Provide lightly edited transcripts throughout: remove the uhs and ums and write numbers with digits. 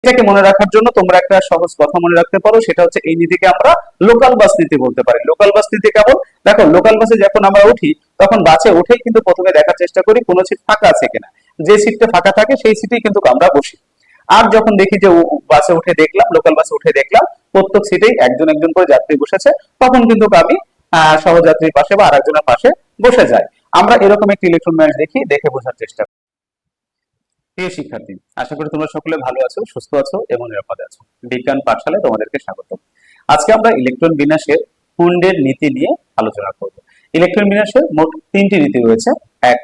এটাকে মনে রাখার জন্য তোমরা একটা সহজ কথা মনে রাখতে পারো, সেটা হচ্ছে এই নীতিকে আমরা লোকাল বাস নীতি বলতে পারি। লোকাল বাস নীতি কেমন? দেখো, লোকাল বাসে যখন আমরা উঠি তখন বাসে উঠেই কিন্তু প্রথমে দেখার চেষ্টা করি কোনো সিট ফাঁকা আছে কিনা। যে সিটটা ফাঁকা থাকে সেই সিটেই কিন্তু আমরা বসি। আর যখন দেখি যে বাসে উঠে দেখলাম, লোকাল বাসে উঠে দেখলাম প্রত্যেক সিটেই একজন একজন করে যাত্রী বসেছে, তখন কিন্তু আমি সহযাত্রীর পাশে বা আরেকজনের পাশে বসে যাই। আমরা এরকম একটি ইলেকট্রন ম্যাচ দেখি, দেখে বোঝার চেষ্টা করি। প্রিয় শিক্ষার্থী, আশা করি তোমরা সকলে ভালো আছো, সুস্থ আছো এবং নিরাপদে আছো। বিজ্ঞান পাঠশালায় তোমাদেরকে স্বাগত। আজকে আমরা ইলেকট্রন বিন্যাসের হুন্ডের নীতি নিয়ে আলোচনা করব। ইলেকট্রন বিন্যাসের মোট 3টি নীতি রয়েছে। 1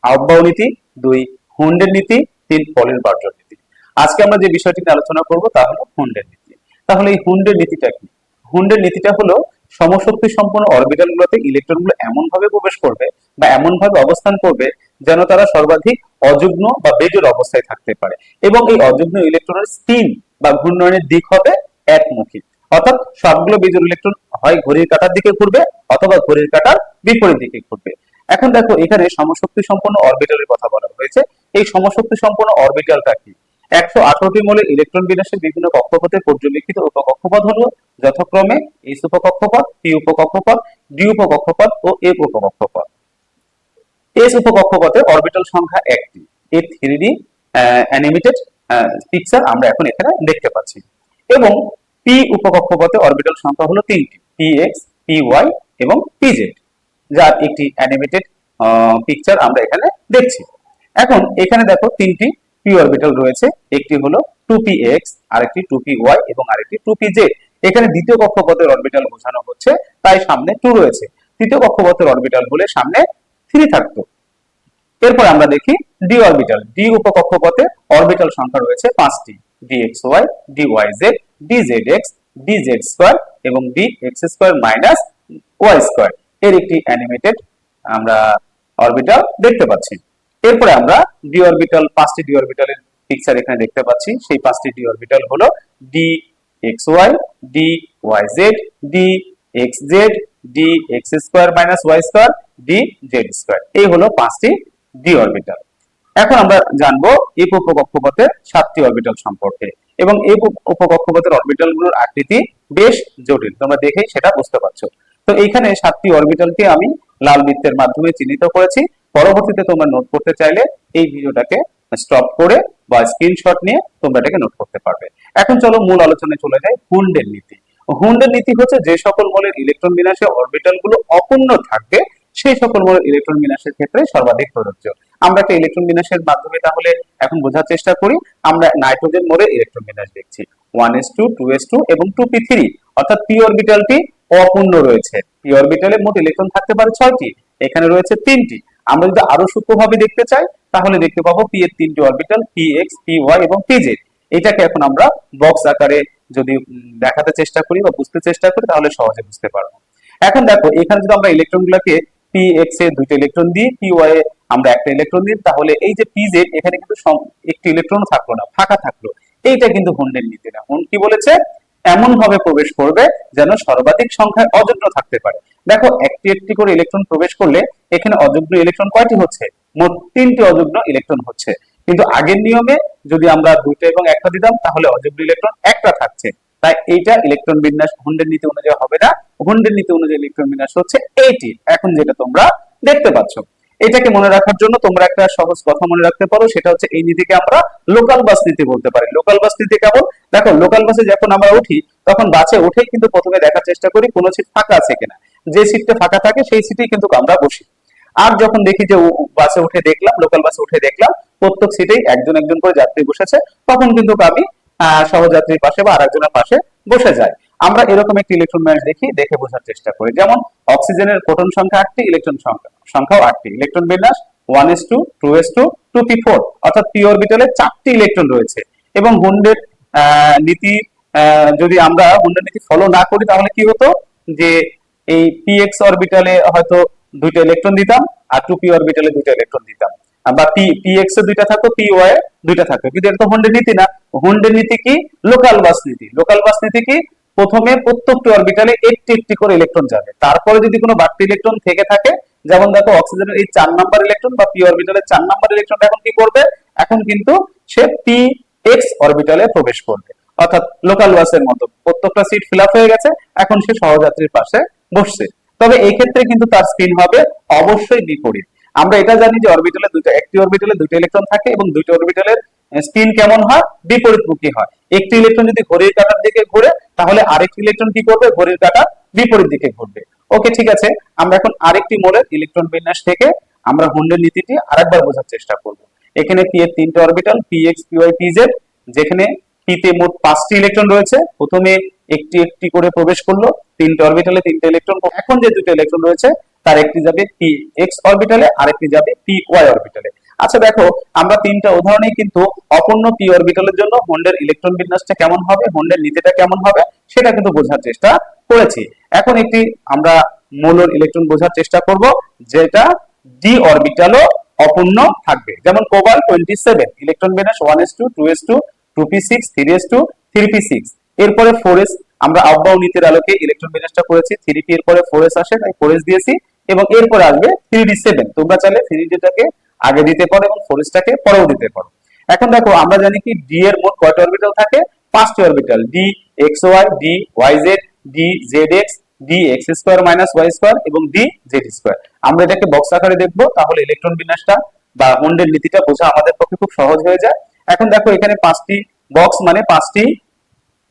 আউটবাউ নীতি, 2 হুন্ডের নীতি, 3 পলিনবার্জন নীতি। আজকে আমরা যে বিষয়টি নিয়ে আলোচনা করব তা হলো হুন্ডের নীতি। তাহলে এই হুন্ডের নীতিটা কি? হুন্ডের নীতিটা হলো সমশক্তি সম্পন্ন অরবিটাল গুলোতে ইলেকট্রন গুলো এমন ভাবে প্রবেশ করবে বা এমন ভাবে অবস্থান করবে যেন তারা সর্বাধিক অযুগ্ম বা বেজোড় অবস্থায় থাকতে পারে, এবং এই অযুগ্ম ইলেকট্রনের স্পিন বা ঘূর্ণনের দিক হবে একমুখী। অর্থাৎ সবগুলো বেজোড় ইলেকট্রন হয় ঘড়ির কাঁটার দিকে ঘুরবে অথবা ঘড়ির কাঁটার বিপরীত দিকে ঘুরবে। এখন দেখো, এখানে সমশক্তি সম্পন্ন অরবিটালের কথা বলা হয়েছে। এই সমশক্তি সম্পন্ন অরবিটালটা কি? 118টি মৌলের ইলেকট্রন বিন্যাসের বিভিন্ন কক্ষপথে পর্যবেক্ষিত উপকক্ষপথ হলো যথাক্রমে এস উপকক্ষপথ, পি উপকক্ষপথ, ডি উপকক্ষপথ ও এফ উপকক্ষপথ। এস উপকক্ষপথে অরবিটাল সংখ্যা 1টি। এর 3D অ্যানিমেটেড পিকচার আমরা এখন এখানে দেখতে পাচ্ছি। এবং পি উপকক্ষপথে অরবিটাল সংখ্যা হলো 3টি, px, py এবং pz, যার একটি অ্যানিমেটেড পিকচার আমরা এখানে দেখছি। এখন এখানে দেখো 3টি পি অরবিটাল রয়েছে, একটি হলো 2px, আরেকটি 2py এবং আরেকটি 2pz। এখানে দ্বিতীয় কক্ষপথের অরবিটাল বোঝানো হচ্ছে, তাই সামনে 2 রয়েছে। তৃতীয় কক্ষপথের অরবিটাল হলে সামনে 3 থাকতো। এরপর আমরা দেখি ডি অরবিটাল। ডি উপকক্ষপথে অরবিটাল সংখ্যা রয়েছে 5টি, dxy, dyz, dzx, dz square এবং dx square minus y square এর একটি অ্যানিমেটেড আমরা অরবিটাল দেখতে পাচ্ছি। এরপরে আমরা ডি অরবিটাল, 5টি ডি অরবিটালের পিকচার এখানে দেখতে পাচ্ছি। সেই 5টি ডি অরবিটাল হলো dxy, dyz, dxz, dx square minus y square, dz square. এই হলো 5টি ডি অরবিটাল। এখন আমরা জানবো এফ উপকক্ষপথে 7টি অরবিটাল সম্পর্কে, এবং এফ উপকক্ষপথের অরবিটাল গুলোর আকৃতি বেশ জটিল, তোমরা দেখেই সেটা বুঝতে পারছো। তো এইখানে 7টি অরবিটালকে আমি লাল বৃত্তের মাধ্যমে চিহ্নিত করেছি। পরবর্তীতে তোমরা নোট করতে চাইলে এই ভিডিওটাকে স্টপ করে বা স্ক্রিনশট নিয়ে তোমরা এটাকে নোট করতে পারবে। এখন চলো মূল আলোচনায় চলে যাই। হুন্ডের নীতি। হুন্ডের নীতি হচ্ছে যে সকল মৌলের ইলেকট্রন বিন্যাসে অরবিটাল গুলো অপূর্ণ থাকবে সেই সকল মৌলের ইলেকট্রন বিন্যাসের ক্ষেত্রে সর্বাধিক প্রযোজ্য। আমরা একটা ইলেকট্রন বিন্যাসের মাধ্যমে তাহলে এখন বোঝার চেষ্টা করি। আমরা নাইট্রোজেন মৌলের ইলেকট্রন বিন্যাস দেখছি 1s2, 2s2 এবং 2p3, অর্থাৎ পি অরবিটালটি অপূর্ণ রয়েছে। পি অরবিটালে মোট ইলেকট্রন থাকতে পারে 6টি, এখানে রয়েছে 3টি। আমরা যদি আরো সূক্ষ্মভাবে দেখতে চাই তাহলে দেখতে পাবো পি এর 3টি অরবিটাল, px, py এবং pz। এটাকে এখন আমরা বক্স আকারে যদি দেখাতে চেষ্টা করি বা বুঝতে চেষ্টা করি তাহলে সহজে বুঝতে পারবো। এখন দেখো, এখানে যদি আমরা ইলেকট্রন গুলাকে px এ 2টা ইলেকট্রন দিই, py এ আমরা একটা ইলেকট্রন দিই, তাহলে এই যে pz এখানে কিন্তু একটি ইলেকট্রন থাকলো না, ফাঁকা থাকলো। এইটা কিন্তু হুন্ডের নীতি না। হুন্ড কি বলেছে? এমন ভাবে প্রবেশ করবে যেন সর্বাধিক সংখ্যায় অযুগ্ম থাকতে পারে। দেখো, একটি একটি করে ইলেকট্রন প্রবেশ করলে এখানে অযুগ্ম ইলেকট্রন কয়টি হচ্ছে? মোট 3টি অযুগ্ম ইলেকট্রন হচ্ছে। কিন্তু আগের নিয়মে যদি আমরা 2টা এবং 1টা দিতাম তাহলে অযুগ্ম ইলেকট্রন একটা থাকছে। তাই এইটা ইলেকট্রন বিন্যাস হুন্ডের নীতি অনুযায়ী হবে না। হুন্ডের নীতি অনুযায়ী ইলেকট্রন বিন্যাস হচ্ছে এইটি, এখন যেটা তোমরা দেখতে পাচ্ছ। এটাকে মনে রাখার জন্য তোমরা একটা সহজ কথা মনে রাখতে পারো, সেটা হচ্ছে এই নীতিকে আমরা লোকাল বাস নীতি বলতে পারি। লোকাল বাস নীতি কেমন? দেখো, লোকাল বাসে যখন আমরা উঠি তখন বাসে উঠেই কিন্তু প্রথমে দেখার চেষ্টা করি কোনো সিট ফাঁকা আছে কিনা। যে সিটটা ফাঁকা থাকে সেই সিটেই কিন্তু আমরা বসি। আর যখন দেখি যে বাসে উঠে দেখলাম, লোকাল বাসে উঠে দেখলাম প্রত্যেক সিটেই একজন একজন করে যাত্রী বসেছে, তখন কিন্তু আমি সহযাত্রীর পাশে বা আরেকজনের পাশে বসে যাই। আমরা এরকম একটি ইলেকট্রন ম্যাচ দেখি, দেখে বোঝার চেষ্টা করি। যেমন অক্সিজেনের প্রোটন সংখ্যা 8টি, ইলেকট্রন সংখ্যাও 8টি। ইলেকট্রন বিন্যাস 1s2, 2s2, 2p4, অর্থাৎ পি অরবিটালে 4টি ইলেকট্রন রয়েছে। এবং হুন্ডের নীতি যদি আমরা হুন্ডের নীতি ফলো না করি তাহলে কি হতো, যে এই px অরবিটালে হয়তো 2টা ইলেকট্রন দিতাম আর 2p অরবিটালে 2টা ইলেকট্রন দিতাম, বা px এ 2টা থাকতো, py এ 2টা থাকতো। কিন্তু এটা তো হুন্ডের নীতি না। হুন্ডের নীতি কি? লোকাল বাস নীতি। লোকাল বাস নীতি কি? প্রথমে প্রত্যেকটি অরবিটালে একটি একটি করে ইলেকট্রন যাবে, তারপরে যদি কোনো বাড়তি ইলেকট্রন থেকে থাকে, যেমন দেখো অক্সিজেনের এই 4 নাম্বার ইলেকট্রন বা পি অরবিটালের 4 নাম্বার ইলেকট্রন এখন কি করবে? এখন কিন্তু সে এক্স অরবিটালে প্রবেশ করবে, অর্থাৎ লোকাল বাসের মতো প্রত্যেকটা সিট ফিল আপ হয়ে গেছে, এখন সে সহযাত্রীর পাশে বসছে। তবে এই ক্ষেত্রে কিন্তু তার স্পিন হবে অবশ্যই বিপরীত। আমরা এটা জানি যে অরবিটালে একটি অরবিটালে দুটো ইলেকট্রন থাকে এবং দুটো অরবিটালের স্পিন কেমন হয়, বিপরীতমুখী হয়। একটি ইলেকট্রন যদি ঘড়ির কাঁটার দিকে ঘুরে, তাহলে আরেকটি ইলেকট্রন কি করবে, ঘড়ির কাঁটার বিপরীত দিকে ঘুরবে। ওকে, ঠিক আছে। আমরা এখন আরেকটি মোলের ইলেকট্রন বিন্যাস থেকে আমরা হুন্ডের নীতিটি আরেকবার বোঝার চেষ্টা করব। এখানে পি এর তিনটে orbital P X P Y P Z, যেখানে পিতে মোট 5টি ইলেকট্রন রয়েছে। প্রথমে একটি একটি করে প্রবেশ করলো, তিনটে অরবিটালে তিনটে ইলেকট্রন। এখন যে দুটো ইলেকট্রন রয়েছে তার একটি যাবে পি এক্স অরবিটালে, আরেকটি যাবে পি ওয়াই অরবিটালে। আচ্ছা দেখো, আমরা তিনটা উদাহরণেই কিন্তু অপূর্ণ পি অরবিটালের জন্য হুন্ডের ইলেকট্রন বিন্যাসটা কেমন হবে, হুন্ডের নীতিটা কেমন হবে সেটা কিন্তু বোঝার চেষ্টা করেছি। এখন একটি আমরা মৌলের ইলেকট্রন বোঝার চেষ্টা করব, যেটা ডি অরবিটালও অপূর্ণ থাকবে। যেমন কোবাল্ট 27, ইলেকট্রন বিন্যাস 1s2 2s2 2p6 3s2 3p6। এরপরে 4s, আমরা আব্বাউ নীতির আলোকে ইলেকট্রন বিন্যাসটা করেছি, 3p এর পরে 4s আসে তাই 4s দিয়েছি, এবং এরপরে আসবে 3d7। তোমরা চাইলে 3d-টাকে আগে দিতে পারো এবং 4s-টাকে পরেও দিতে পারো। এখন দেখো, আমরা জানি কি ডি এর মোট কয়টা অরবিটাল থাকে, 5টি orbital, D X Y, D Y Z, D Z X, D X square minus Y square এবং ডি জেড স্কোয়ার। আমরা এটাকে বক্স আকারে দেখবো, তাহলে ইলেকট্রন বিন্যাসটা বা হুন্ডের নীতিটা বোঝা আমাদের পক্ষে খুব সহজ হয়ে যায়। এখন দেখো, এখানে 5টি বক্স মানে 5টি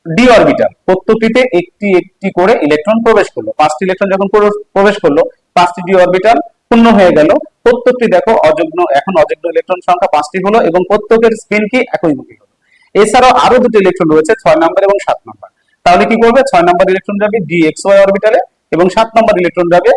ডি অরবিটাল, প্রত্যেকটিতে একটি একটি করে ইলেকট্রন প্রবেশ করলো। 5টি ইলেকট্রন যখন প্রবেশ করলো, 5টি ডি অরবিটাল পূর্ণ হয়ে গেল। প্রত্যেকটি দেখো অযুগ্ম, এখন অযুগ্ম ইলেকট্রন সংখ্যা 5টি হলো এবং প্রত্যেকের স্পিন কি একইমুখী হলো। এছাড়াও আরো দুটো ইলেকট্রন রয়েছে, 6 নম্বর এবং 7 নম্বর। তাহলে কি করবে, 6 নম্বর ইলেকট্রন যাবে ডি এক্স ওয়াই অরবিটালে এবং 7 নম্বর ইলেকট্রন যাবে